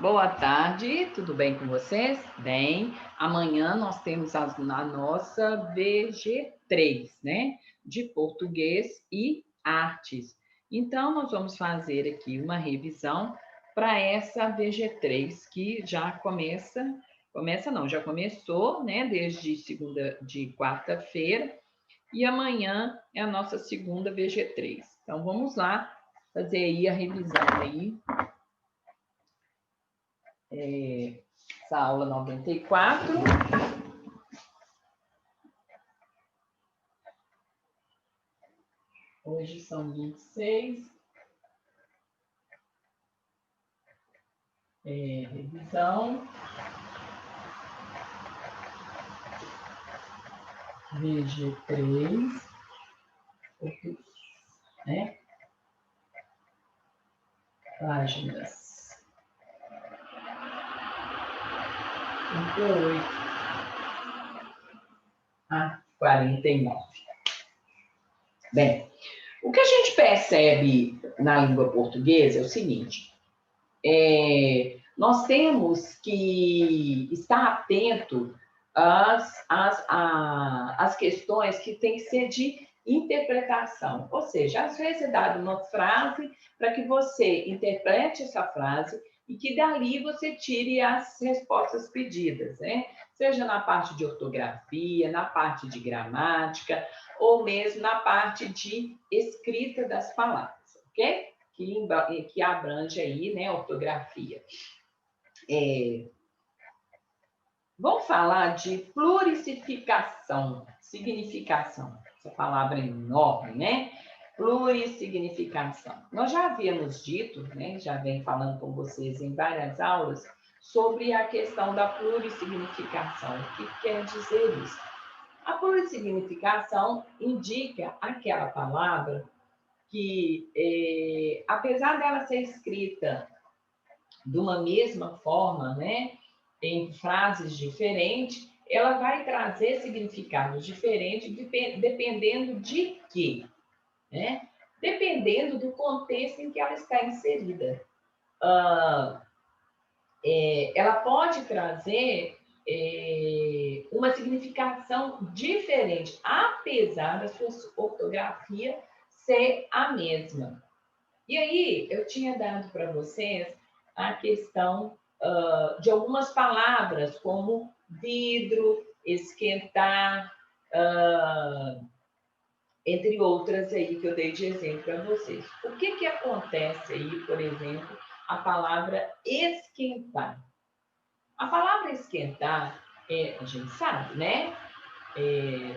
Boa tarde, tudo bem com vocês? Bem, amanhã nós temos a nossa VG3, né? De português e artes. Então, nós vamos fazer aqui uma revisão para essa VG3 que já já começou, né? De quarta-feira, e amanhã é a nossa segunda VG3. Então, vamos lá fazer aí a revisão aí. Essa aula 94. Hoje são 26. Revisão. VG3. Né? Páginas 38 a 49. Bem, o que a gente percebe na língua portuguesa é o seguinte: nós temos que estar atento às questões que têm que ser de interpretação. Ou seja, às vezes é dada uma frase para que você interprete essa frase e que dali você tire as respostas pedidas, né? Seja na parte de ortografia, na parte de gramática, ou mesmo na parte de escrita das palavras, ok? Que abrange aí, né, ortografia. Vamos falar de plurisignificação, significação. Essa palavra é enorme, né? Plurisignificação. Nós já havíamos dito, né, já venho falando com vocês em várias aulas, sobre a questão da plurisignificação. O que quer dizer isso? A plurisignificação indica aquela palavra que, apesar dela ser escrita de uma mesma forma, né, em frases diferentes, ela vai trazer significados diferentes dependendo de quê? Né? Dependendo do contexto em que ela está inserida. Ela pode trazer uma significação diferente, apesar da sua ortografia ser a mesma. E aí, eu tinha dado para vocês a questão de algumas palavras, como vidro, esquentar, entre outras aí que eu dei de exemplo para vocês. O que acontece aí, por exemplo, a palavra esquentar? A palavra esquentar, a gente sabe, né?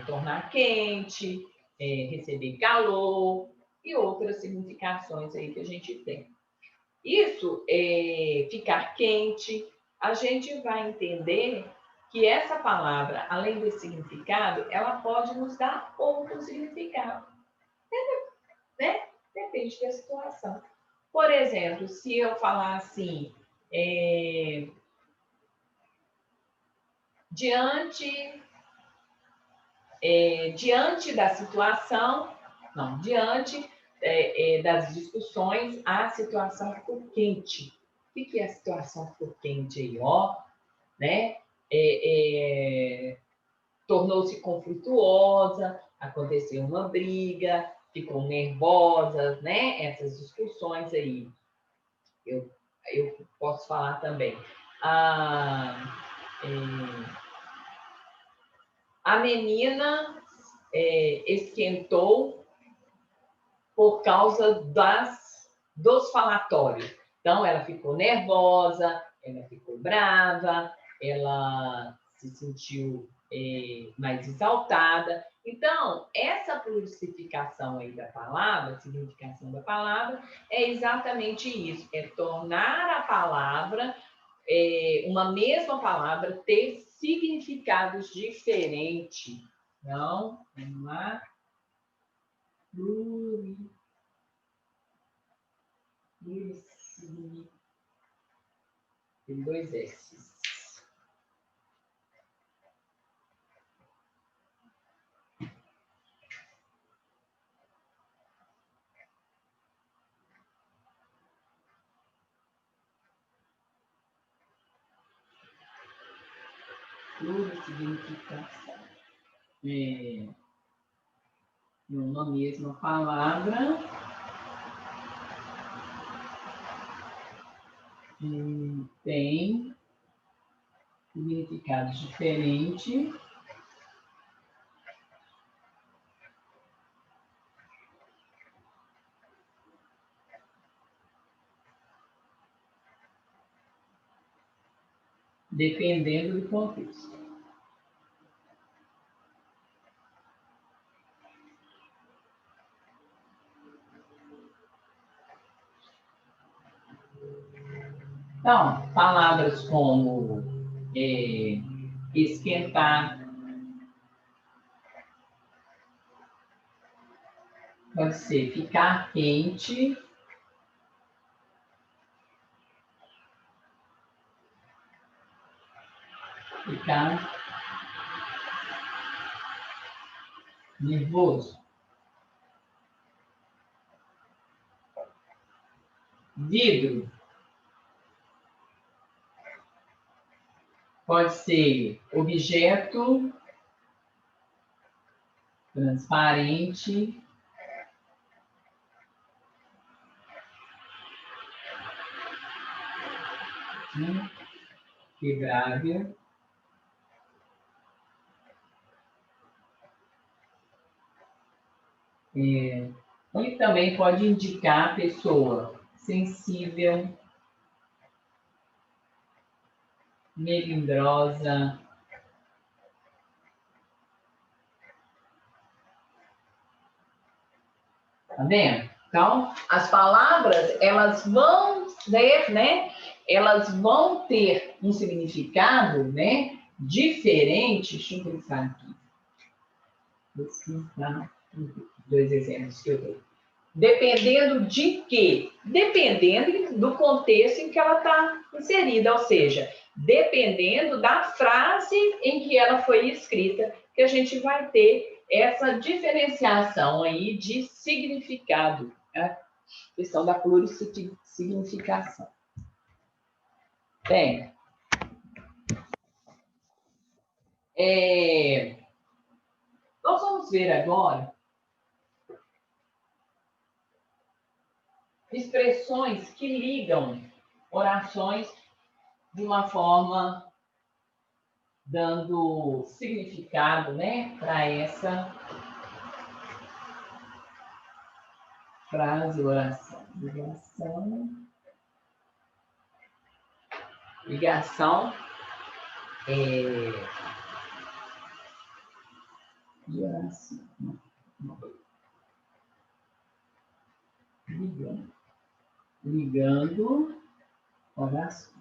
Tornar quente, receber calor e outras significações aí que a gente tem. Isso, ficar quente, a gente vai entender que essa palavra, além desse significado, ela pode nos dar outro significado, né? Depende da situação. Por exemplo, se eu falar assim, diante da situação, não, diante das discussões, a situação ficou quente. O que é a situação ficou quente aí? Né? Tornou-se conflituosa, aconteceu uma briga, ficou nervosa, né? Essas discussões aí. Eu posso falar também. A menina esquentou por causa dos falatórios. Então, ela ficou nervosa, ela ficou brava, ela se sentiu mais exaltada. Então, essa plurificação aí da palavra, a significação da palavra, é exatamente isso, é tornar a palavra, uma mesma palavra, ter significados diferentes. Então, vamos lá. Tem dois S's. Plurisignificação. Uma mesma palavra tem significados diferentes dependendo do contexto. Então, palavras como esquentar, pode ser ficar quente, ficar nervoso. Vidro pode ser objeto transparente, quebrável. E também pode indicar pessoa sensível, melindrosa, tá vendo? Então, as palavras, elas vão ter, né? Elas vão ter um significado, né? Diferente. Deixa eu pensar aqui. Dois exemplos que eu dei. Dependendo de quê? Dependendo do contexto em que ela está inserida, ou seja, dependendo da frase em que ela foi escrita, que a gente vai ter essa diferenciação aí de significado, né? A questão da plurissignificação. Bem, nós vamos ver agora expressões que ligam orações de uma forma dando significado, né, para essa frase, oração. Ligação e oração. Ligando orações.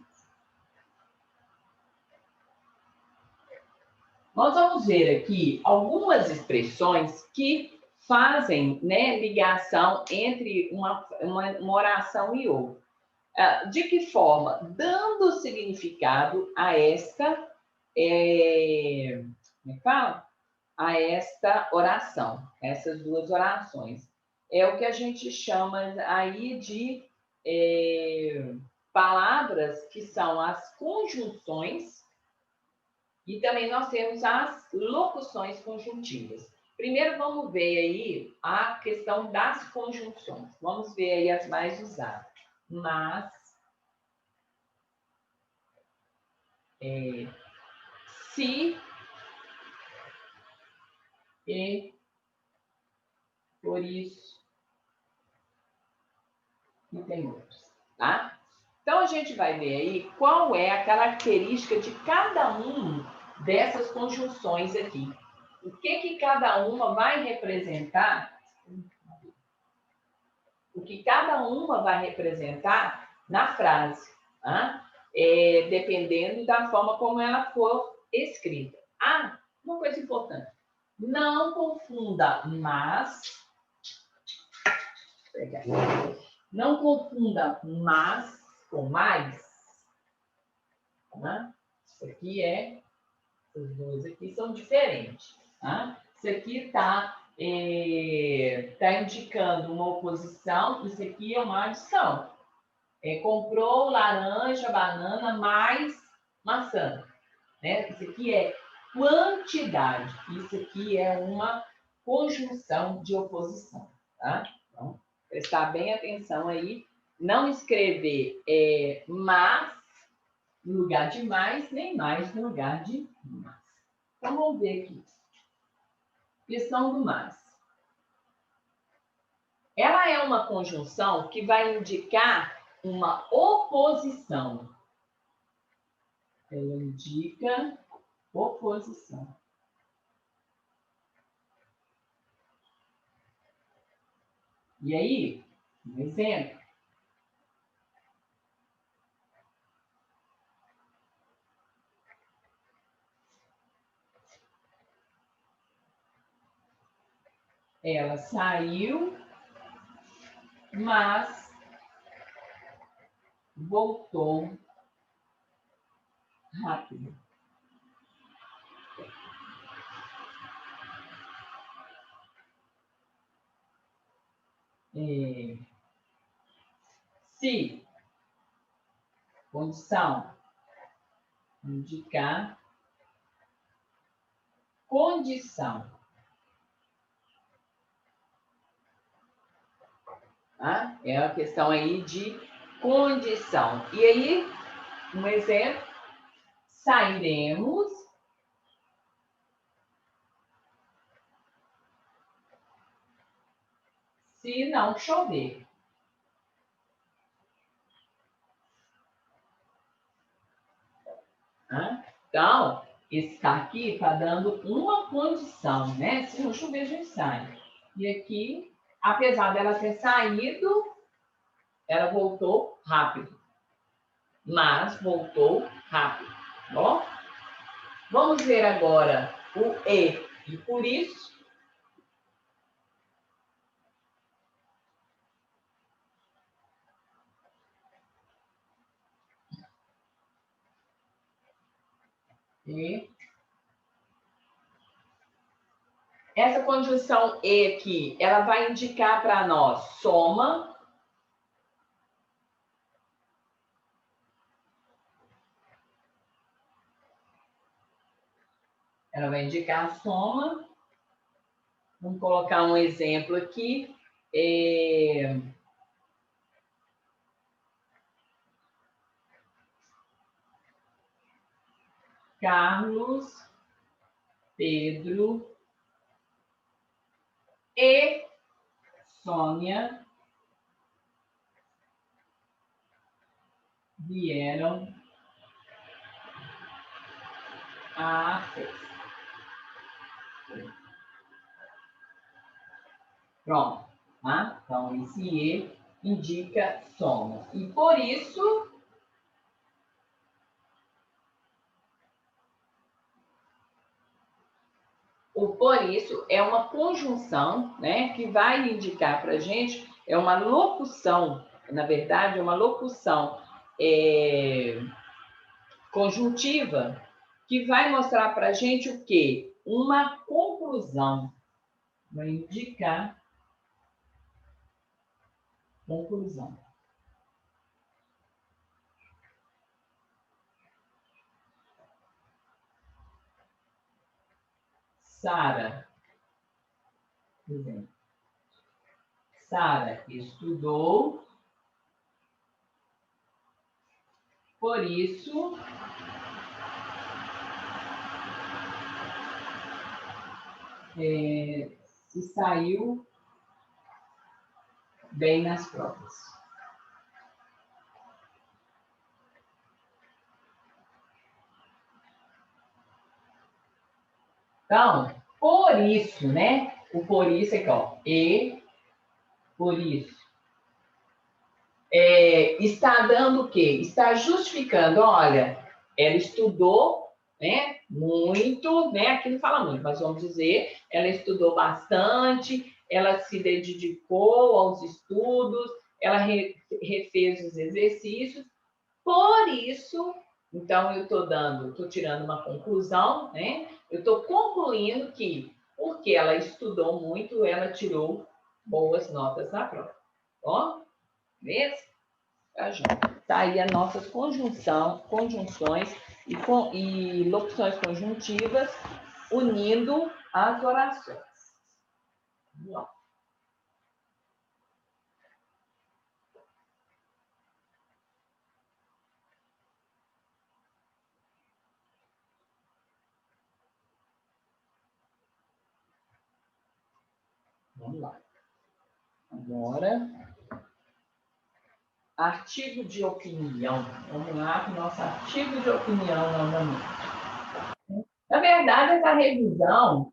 Nós vamos ver aqui algumas expressões que fazem, né, ligação entre uma oração e outra. De que forma? Dando significado a esta, a esta oração, essas duas orações. É o que a gente chama aí de palavras que são as conjunções, e também nós temos as locuções conjuntivas. Primeiro vamos ver aí a questão das conjunções. Vamos ver aí as mais usadas. Mas, se e por isso e tem outros, tá? Então a gente vai ver aí qual é a característica de cada um dessas conjunções aqui. O que cada uma vai representar? O que cada uma vai representar na frase, tá? Dependendo da forma como ela for escrita. Uma coisa importante. Não confunda mas. Não confunda mas com mais. Tá? Isso aqui os dois aqui são diferentes. Tá? Isso aqui está indicando uma oposição, isso aqui é uma adição. Comprou laranja, banana mais maçã. né? Isso aqui é quantidade. Isso aqui é uma conjunção de oposição, tá? Então, prestar bem atenção aí. Não escrever mas no lugar de mais, nem mais no lugar de mais. Então, vamos ver aqui. Questão do mas. Ela é uma conjunção que vai indicar uma oposição. Ela indica oposição. E aí, um exemplo. Ela saiu, mas voltou rápido. Se condição indicar condição. Tá? É a questão aí de condição. E aí, um exemplo, sairemos se não chover. Tá? Então, esse aqui está dando uma condição, né? Se não chover, a gente sai. E aqui, apesar dela ter saído, ela voltou rápido. Mas voltou rápido. Bom? Vamos ver agora o e. E por isso, e essa conjunção e aqui, ela vai indicar para nós soma. Ela vai indicar soma. Vamos colocar um exemplo aqui. Carlos, Pedro e Sônia vieram à festa. Pronto. Tá? Então, esse E indica soma. E por isso, o por isso é uma conjunção, né, que vai indicar para a gente, é uma locução, na verdade, é uma locução conjuntiva, que vai mostrar para a gente o quê? Uma conclusão. Vai indicar conclusão. Sara, por exemplo. Sara estudou, por isso se saiu bem nas provas. Então, por isso, né? O por isso aqui, ó. E por isso. Está dando o quê? Está justificando, olha, ela estudou, né? Muito, né? Aqui não fala muito, mas vamos dizer, ela estudou bastante, ela se dedicou aos estudos, ela refez os exercícios, por isso, então eu estou tirando uma conclusão, né? Eu estou concluindo que, porque ela estudou muito, ela tirou boas notas na prova. Ó, beleza? Tá junto. tá aí as nossas conjunções e locuções conjuntivas unindo as orações. Vamos lá. Vamos lá. Agora, artigo de opinião. Vamos lá para o nosso artigo de opinião novamente. Na verdade, essa revisão,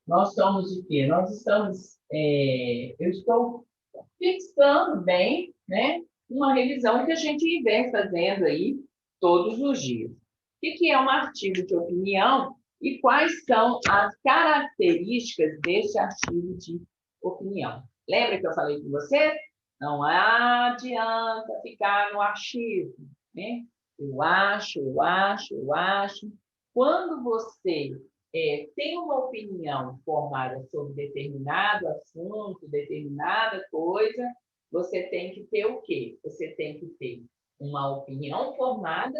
nós somos o quê? Nós estamos, eu estou fixando bem, né, uma revisão que a gente vem fazendo aí todos os dias. O que é um artigo de opinião e quais são as características desse artigo de opinião? Lembra que eu falei com você? Não adianta ficar no achismo, né? Eu acho. Quando você tem uma opinião formada sobre determinado assunto, determinada coisa, você tem que ter o quê? Você tem que ter uma opinião formada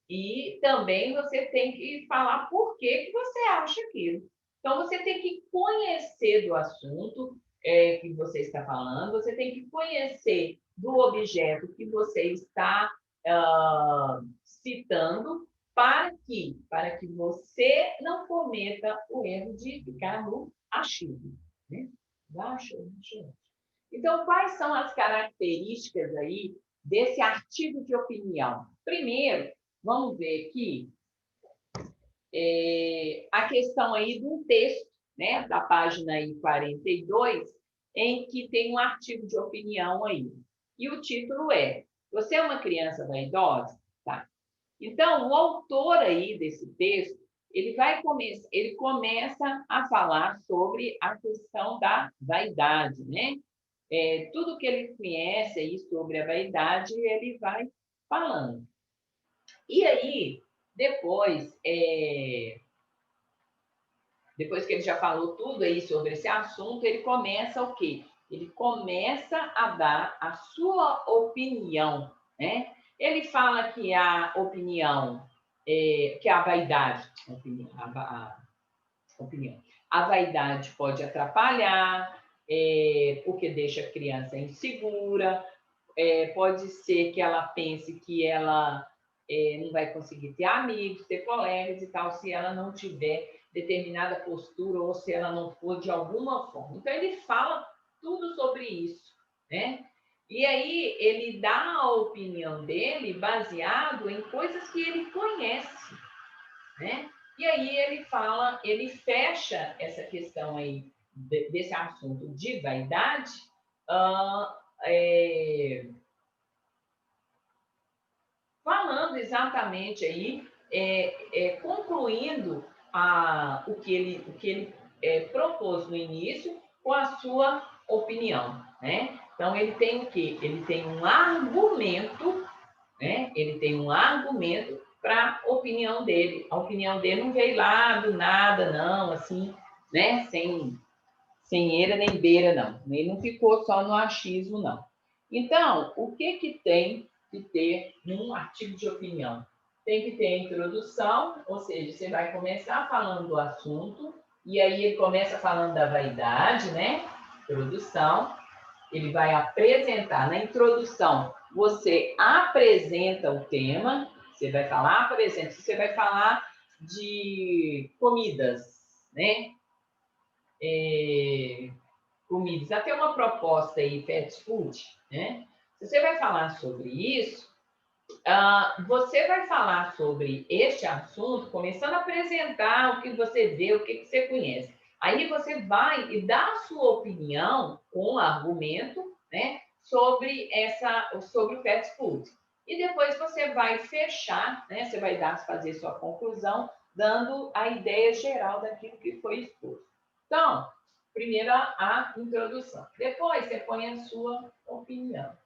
e também você tem que falar por que você acha aquilo. Então, você tem que conhecer do assunto que você está falando, você tem que conhecer do objeto que você está citando, para que você não cometa o erro de ficar no achismo, né? Então, quais são as características aí desse artigo de opinião? Primeiro, vamos ver aqui a questão aí de um texto, né, da página aí 42, em que tem um artigo de opinião aí. E o título é: Você é uma criança vaidosa? Tá. Então, o autor aí desse texto, ele começa a falar sobre a questão da vaidade, né? Tudo que ele conhece aí sobre a vaidade, ele vai falando. E aí, depois que ele já falou tudo aí sobre esse assunto, ele começa o quê? Ele começa a dar a sua opinião, né? Ele fala que a opinião, que a vaidade, a vaidade pode atrapalhar, porque deixa a criança insegura, pode ser que ela pense que ela não vai conseguir ter amigos, ter colegas e tal, se ela não tiver determinada postura ou se ela não for de alguma forma. Então, ele fala tudo sobre isso, né? E aí, ele dá a opinião dele baseado em coisas que ele conhece, né? E aí, ele fecha essa questão aí desse assunto de vaidade, falando exatamente aí, concluindo o que ele propôs no início com a sua opinião, né? Então, ele tem o quê? Ele tem um argumento, né? Ele tem um argumento para a opinião dele. A opinião dele não veio lá do nada, não, assim, né? Sem eira nem beira, não. Ele não ficou só no achismo, não. Então, o que tem que ter num artigo de opinião? Tem que ter a introdução, ou seja, você vai começar falando do assunto, e aí ele começa falando da vaidade, né? Introdução. Ele vai apresentar. Na introdução, você apresenta o tema, você vai falar, por exemplo, você vai falar de comidas, né? Comidas. Até uma proposta aí, fast food, né? Se você vai falar sobre isso, você vai falar sobre este assunto, começando a apresentar o que você vê, o que você conhece. Aí você vai e dá a sua opinião com argumento, né, sobre o fast food. E depois você vai fechar, né, você vai fazer sua conclusão, dando a ideia geral daquilo que foi exposto. Então, primeiro a introdução. Depois você põe a sua opinião.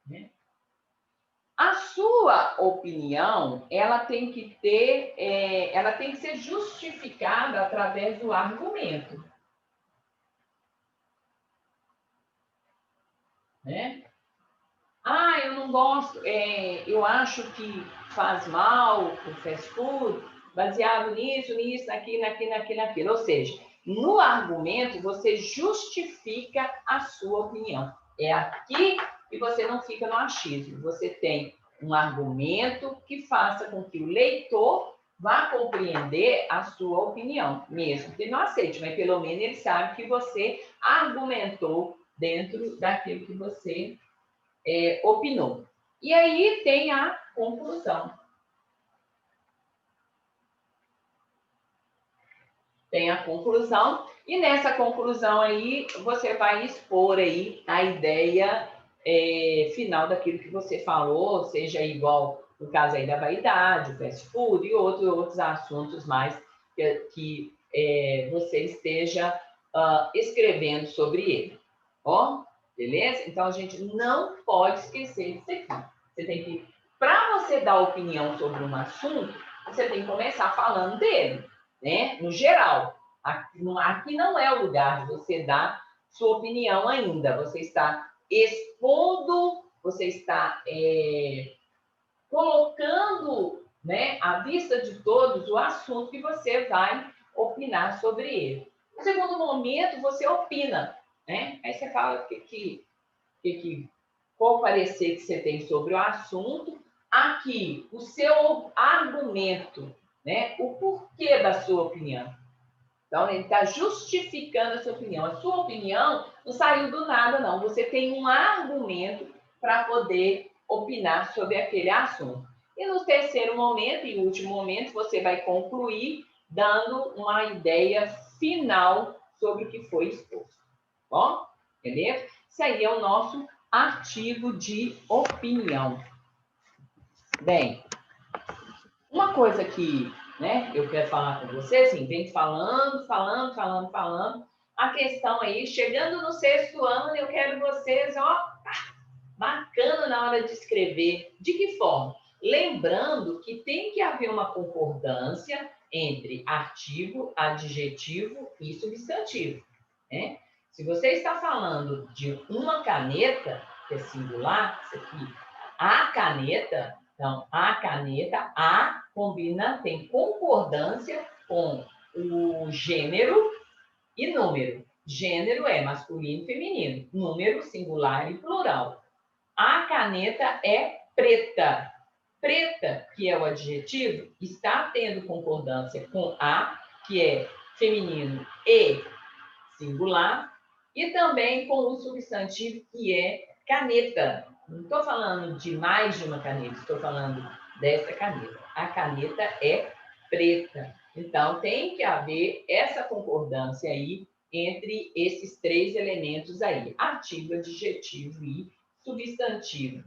Né? A sua opinião, ela tem que ser justificada através do argumento. né? Ah, eu não gosto, eu acho que faz mal o fast food, baseado nisso, naquilo. Ou seja, no argumento você justifica a sua opinião. É aqui que você não fica no achismo. Você tem um argumento que faça com que o leitor vá compreender a sua opinião, mesmo que ele não aceite, mas pelo menos ele sabe que você argumentou dentro daquilo que você opinou. E aí tem a conclusão. Tem a conclusão, e nessa conclusão aí você vai expor aí a ideia final daquilo que você falou, seja igual no caso aí da vaidade, o fast food e outros assuntos mais que você esteja escrevendo sobre ele. Ó, beleza? Então a gente não pode esquecer disso aqui. Você tem que, para você dar opinião sobre um assunto, você tem que começar falando dele, né? No geral. Aqui não é o lugar de você dar sua opinião ainda. Você está expondo, você está colocando, né, à vista de todos o assunto que você vai opinar sobre ele. No segundo momento, você opina, né? Aí você fala qual parecer que você tem sobre o assunto. Aqui, o seu argumento, né? O porquê da sua opinião. Então, ele está justificando a sua opinião. A sua opinião não saiu do nada, não. Você tem um argumento para poder opinar sobre aquele assunto. E no terceiro momento e último momento, você vai concluir dando uma ideia final sobre o que foi exposto. Bom, beleza? Isso aí é o nosso artigo de opinião. Bem, uma coisa que, né, eu quero falar com vocês, assim, vem falando. A questão aí, chegando no sexto ano, eu quero vocês, ó, marcando na hora de escrever. De que forma? Lembrando que tem que haver uma concordância entre artigo, adjetivo e substantivo, né? Se você está falando de uma caneta, que é singular, isso aqui, a caneta, então, a caneta, a combina, tem concordância com o gênero e número. Gênero é masculino e feminino, número singular e plural. A caneta é preta. Preta, que é o adjetivo, está tendo concordância com a, que é feminino e singular, e também com o substantivo, que é caneta. Não estou falando de mais de uma caneta, estou falando dessa caneta. A caneta é preta. Então, tem que haver essa concordância aí entre esses três elementos aí: artigo, adjetivo e substantivo,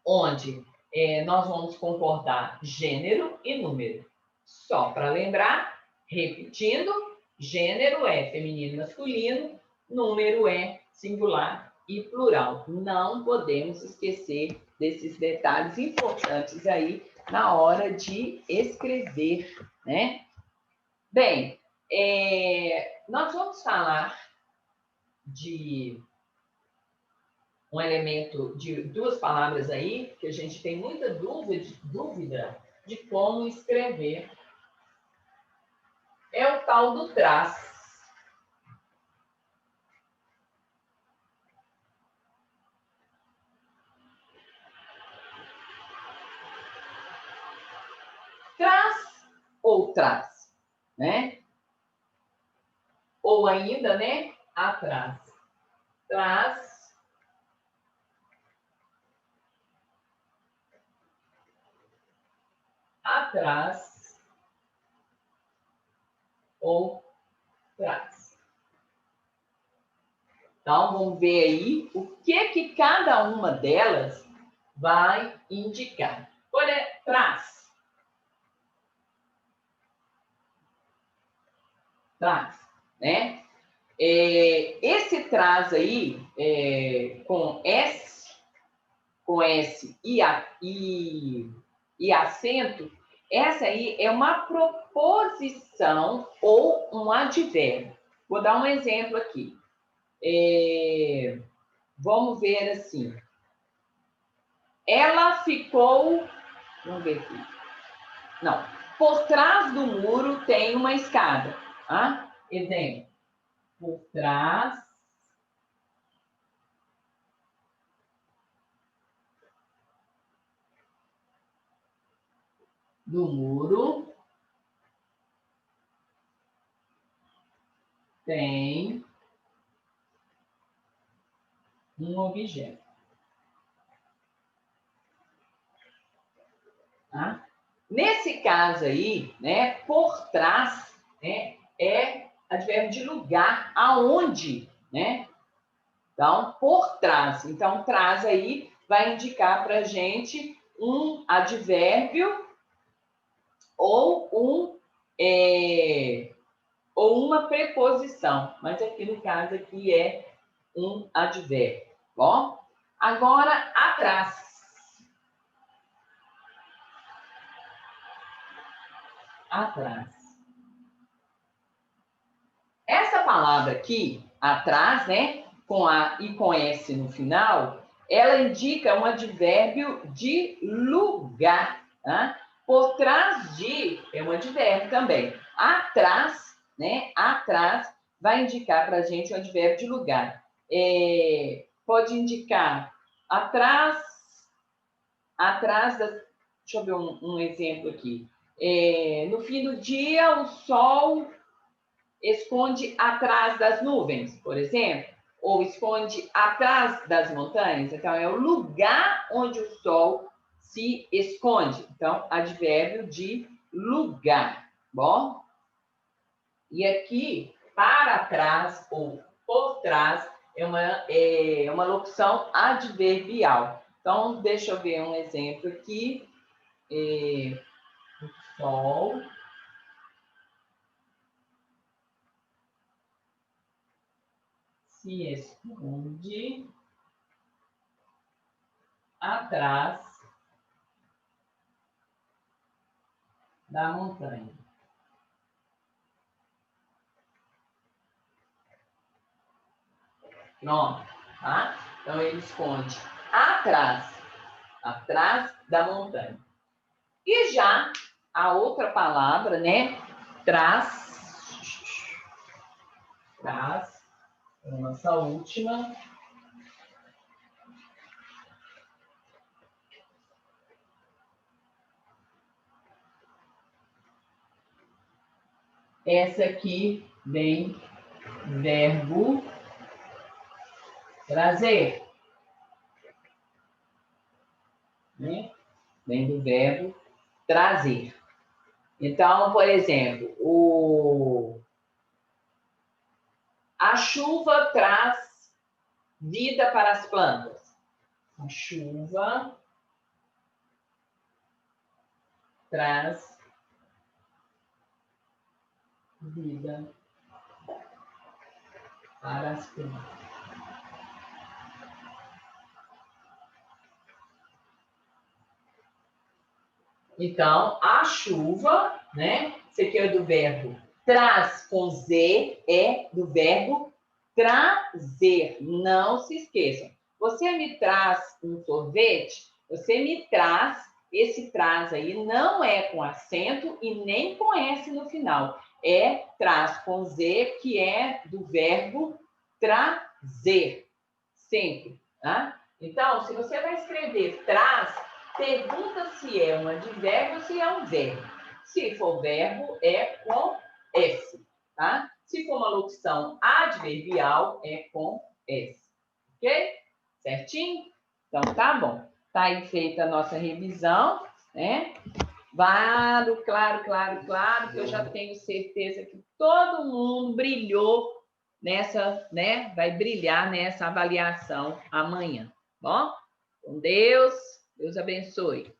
onde nós vamos concordar gênero e número. Só para lembrar, repetindo, gênero é feminino e masculino, número é singular e plural. Não podemos esquecer desses detalhes importantes aí na hora de escrever, né? Bem, nós vamos falar de um elemento de duas palavras aí, que a gente tem muita dúvida de como escrever. É o tal do traz. Traz ou traz, né? Ou ainda, né? Atrás. Traz. Atrás. Ou traz. Então, vamos ver aí o que cada uma delas vai indicar. Olha, traz. Traz, né? Esse traz aí, com S e acento, essa aí é uma proposição ou um advérbio. Vou dar um exemplo aqui. vamos ver assim. Ela ficou... Vamos ver aqui. Não. Por trás do muro tem uma escada. Tá? Exemplo. Por trás do muro tem um objeto. Tá? Nesse caso aí, né, por trás, né, é advérbio de lugar, aonde, né? Então, por trás. Então, trás aí vai indicar para a gente um advérbio ou ou uma preposição. Mas aqui no caso aqui é um advérbio. Bom, agora atrás. Atrás. Essa palavra aqui, atrás, né, com A e com S no final, ela indica um advérbio de lugar. Tá? Por trás de é um advérbio também. Atrás, né, atrás, vai indicar para a gente um advérbio de lugar. Pode indicar atrás da... Deixa eu ver um exemplo aqui. No fim do dia, o sol esconde atrás das nuvens, por exemplo, ou esconde atrás das montanhas. Então, é o lugar onde o sol se esconde. Então, advérbio de lugar. Bom? E aqui, para trás ou por trás, é uma locução adverbial. Então, deixa eu ver um exemplo aqui. O sol se esconde atrás da montanha. Pronto, tá? Então, ele esconde atrás da montanha. E já a outra palavra, né? Trás, a nossa última. Essa aqui vem verbo trazer. Né? Vem do verbo trazer. Então, por exemplo, a chuva traz vida para as plantas. A chuva traz vida para as plantas. Então, a chuva, né? Isso aqui é do verbo traz com Z, é do verbo trazer. Não se esqueçam. Você me traz um sorvete, você me traz, esse traz aí não é com acento e nem com S no final. É traz com Z, que é do verbo trazer. Sempre, tá? Então, se você vai escrever traz, pergunta se é um advérbio ou se é um verbo. Se for verbo, é com S, tá? Se for uma locução adverbial, é com S. Ok? Certinho? Então, tá bom. Tá aí feita a nossa revisão, né? Claro, que eu já tenho certeza que todo mundo brilhou nessa, né? Vai brilhar nessa avaliação amanhã. Bom? Com Deus, Deus abençoe.